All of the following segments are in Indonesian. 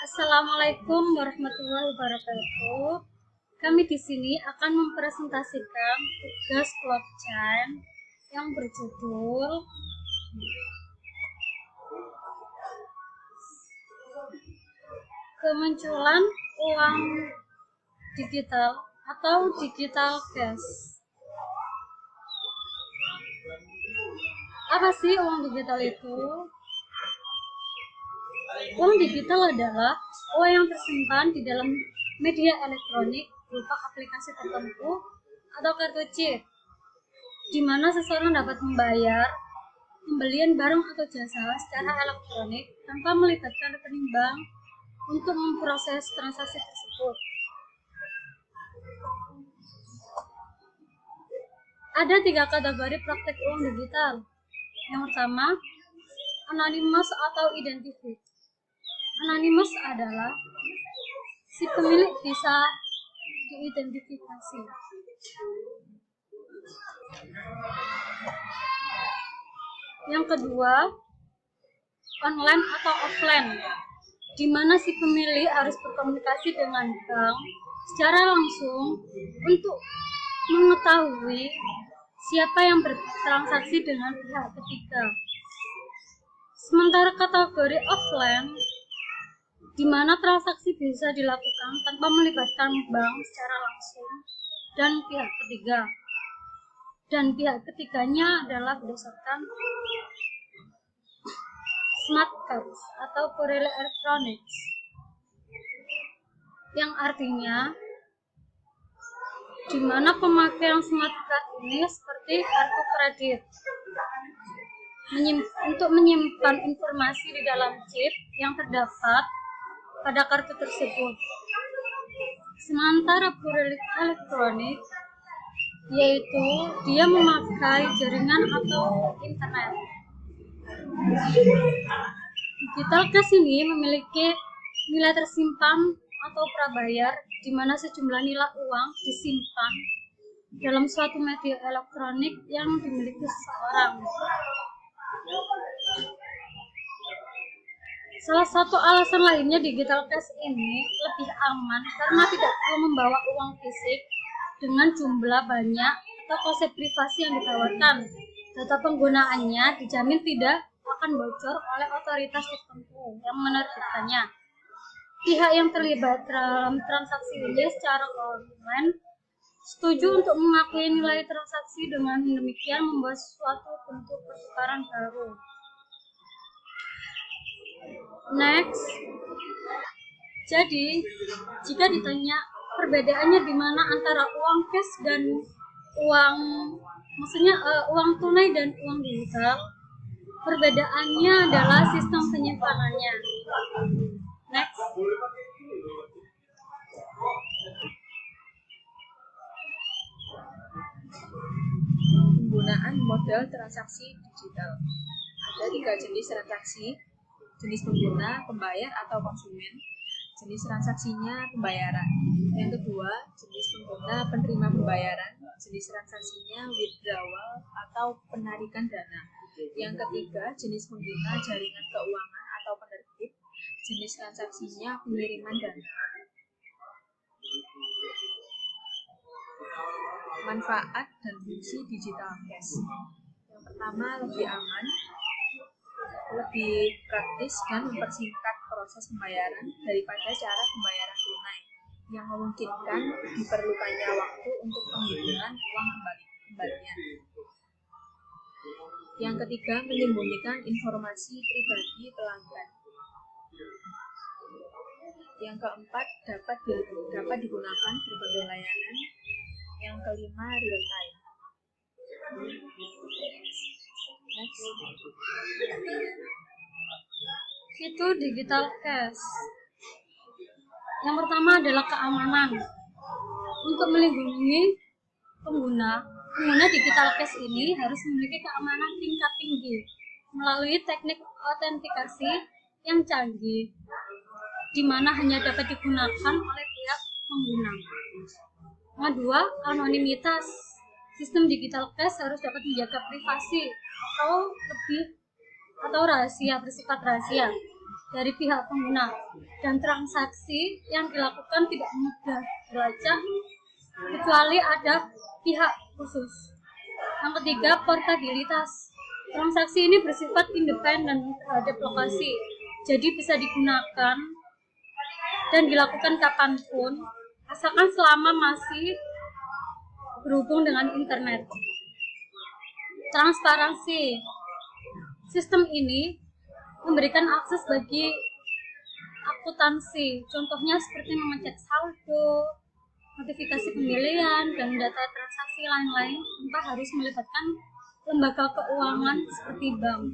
Assalamualaikum warahmatullahi wabarakatuh. Kami di sini akan mempresentasikan tugas blockchain yang berjudul kemunculan uang digital atau digital cash. Apa sih uang digital itu? Uang digital adalah uang yang tersimpan di dalam media elektronik berupa aplikasi tertentu atau kartu chip, di mana seseorang dapat membayar pembelian barang atau jasa secara elektronik tanpa melibatkan rekening bank untuk memproses transaksi tersebut. Ada 3 kategori praktek uang digital. Yang pertama, anonymous atau identified. Anonymous adalah si pemilik bisa diidentifikasi. Yang kedua, online atau offline, di mana si pemilik harus berkomunikasi dengan bank secara langsung untuk mengetahui siapa yang bertransaksi dengan pihak ketiga. Sementara kategori offline, di mana transaksi bisa dilakukan tanpa melibatkan bank secara langsung dan pihak ketiga. Dan pihak ketiganya adalah berdasarkan smart cards atau kurir elektronik, yang artinya di mana pemakaian smart card ini seperti kartu kredit untuk menyimpan informasi di dalam chip yang terdapat pada kartu tersebut. Sementara kurir elektronik yaitu dia memakai jaringan atau internet. Digital cash ini memiliki nilai tersimpan atau prabayar, di mana sejumlah nilai uang disimpan dalam suatu media elektronik yang dimiliki seseorang. Salah satu alasan lainnya digital cash ini lebih aman karena tidak perlu membawa uang fisik dengan jumlah banyak atau konsep privasi yang ditawarkan. Data penggunaannya dijamin tidak akan bocor oleh otoritas tertentu yang menerbitkannya. Pihak yang terlibat dalam transaksi ini secara online setuju untuk mengakui nilai transaksi, dengan demikian membuat suatu bentuk pertukaran baru. Next. Jadi, jika ditanya perbedaannya di mana antara uang cash dan uang tunai dan uang digital, perbedaannya adalah sistem penyimpanannya. Next. Penggunaan modal transaksi digital. Ada 3 jenis transaksi: jenis pengguna, pembayar atau konsumen. Jenis transaksinya pembayaran. Yang kedua, jenis pengguna penerima pembayaran. Jenis transaksinya withdrawal atau penarikan dana. Yang ketiga, jenis pengguna jaringan keuangan atau penerbit. Jenis transaksinya pengiriman dana. Manfaat dan fungsi digital cash. Yang pertama, lebih aman, lebih praktis, dan mempersingkat proses pembayaran daripada cara pembayaran tunai yang memungkinkan diperlukannya waktu untuk penghitungan uang kembalinya. Yang ketiga, menyembunyikan informasi pribadi pelanggan. Yang keempat, dapat digunakan berbagai layanan. Yang kelima, real time. Next. Itu digital cash. Yang pertama adalah keamanan. Untuk melindungi pengguna digital cash ini harus memiliki keamanan tingkat tinggi melalui teknik autentikasi yang canggih, di mana hanya dapat digunakan oleh pihak pengguna. Yang kedua, anonimitas. Sistem digital cash harus dapat menjaga privasi atau rahasia, bersifat rahasia. dari pihak pengguna, dan transaksi yang dilakukan tidak mudah dilacak kecuali ada pihak khusus. Yang ketiga, portabilitas. Transaksi ini bersifat independen terhadap lokasi, jadi bisa digunakan dan dilakukan kapanpun, asalkan selama masih berhubung dengan internet. Transparansi. Sistem ini memberikan akses bagi akuntansi, contohnya seperti mengecek saldo, notifikasi pembelian, dan data transaksi lain-lain tanpa harus melibatkan lembaga keuangan seperti bank.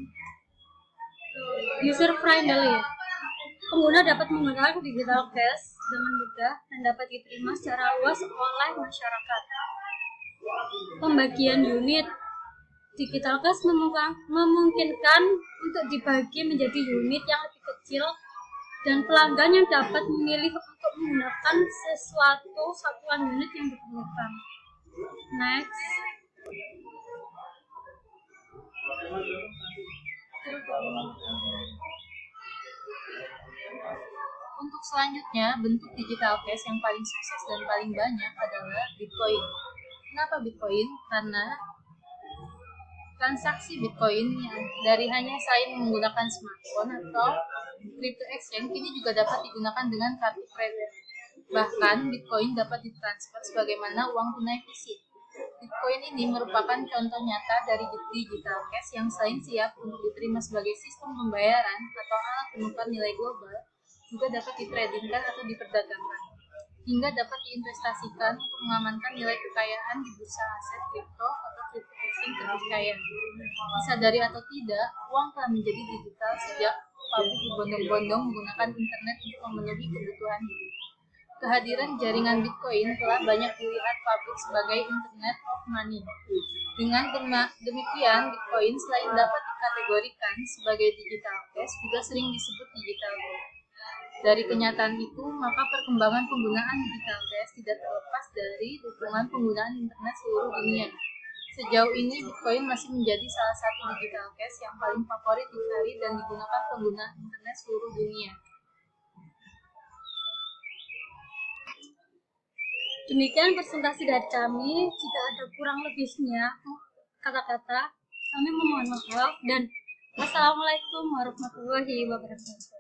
User friendly. Pengguna dapat menggunakan digital cash dengan mudah dan dapat diterima secara luas oleh masyarakat. Pembagian unit. Digital cash memungkinkan untuk dibagi menjadi unit yang lebih kecil dan pelanggan yang dapat memilih untuk menggunakan sesuatu satuan unit yang diperlukan. Next. Untuk selanjutnya, bentuk digital cash yang paling sukses dan paling banyak adalah Bitcoin. Kenapa Bitcoin? Karena transaksi Bitcoin yang dari hanya selain menggunakan smartphone atau crypto exchange kini juga dapat digunakan dengan kartu kredit. Bahkan Bitcoin dapat ditransfer sebagaimana uang tunai fisik. Bitcoin ini merupakan contoh nyata dari digital cash yang selain siap untuk diterima sebagai sistem pembayaran atau alat penukar nilai global, juga dapat ditradingkan atau diperdagangkan, hingga dapat diinvestasikan untuk mengamankan nilai kekayaan di bursa aset kripto atau crypto exchange terpercaya. Disadari atau tidak, uang telah menjadi digital sejak pabrik berbondong-bondong menggunakan internet untuk memenuhi kebutuhan hidup. Kehadiran jaringan Bitcoin telah banyak dilihat publik sebagai Internet of Money. Dengan demikian, Bitcoin selain dapat dikategorikan sebagai digital cash, juga sering disebut digital gold. Dari kenyataan itu, maka perkembangan penggunaan digital cash tidak terlepas dari dukungan penggunaan internet seluruh dunia. Sejauh ini, Bitcoin masih menjadi salah satu digital cash yang paling favorit dicari dan digunakan pengguna internet seluruh dunia. Demikian presentasi dari kami. Jika ada kurang lebihnya kata-kata, kami memohon maaf dan wassalamualaikum warahmatullahi wabarakatuh.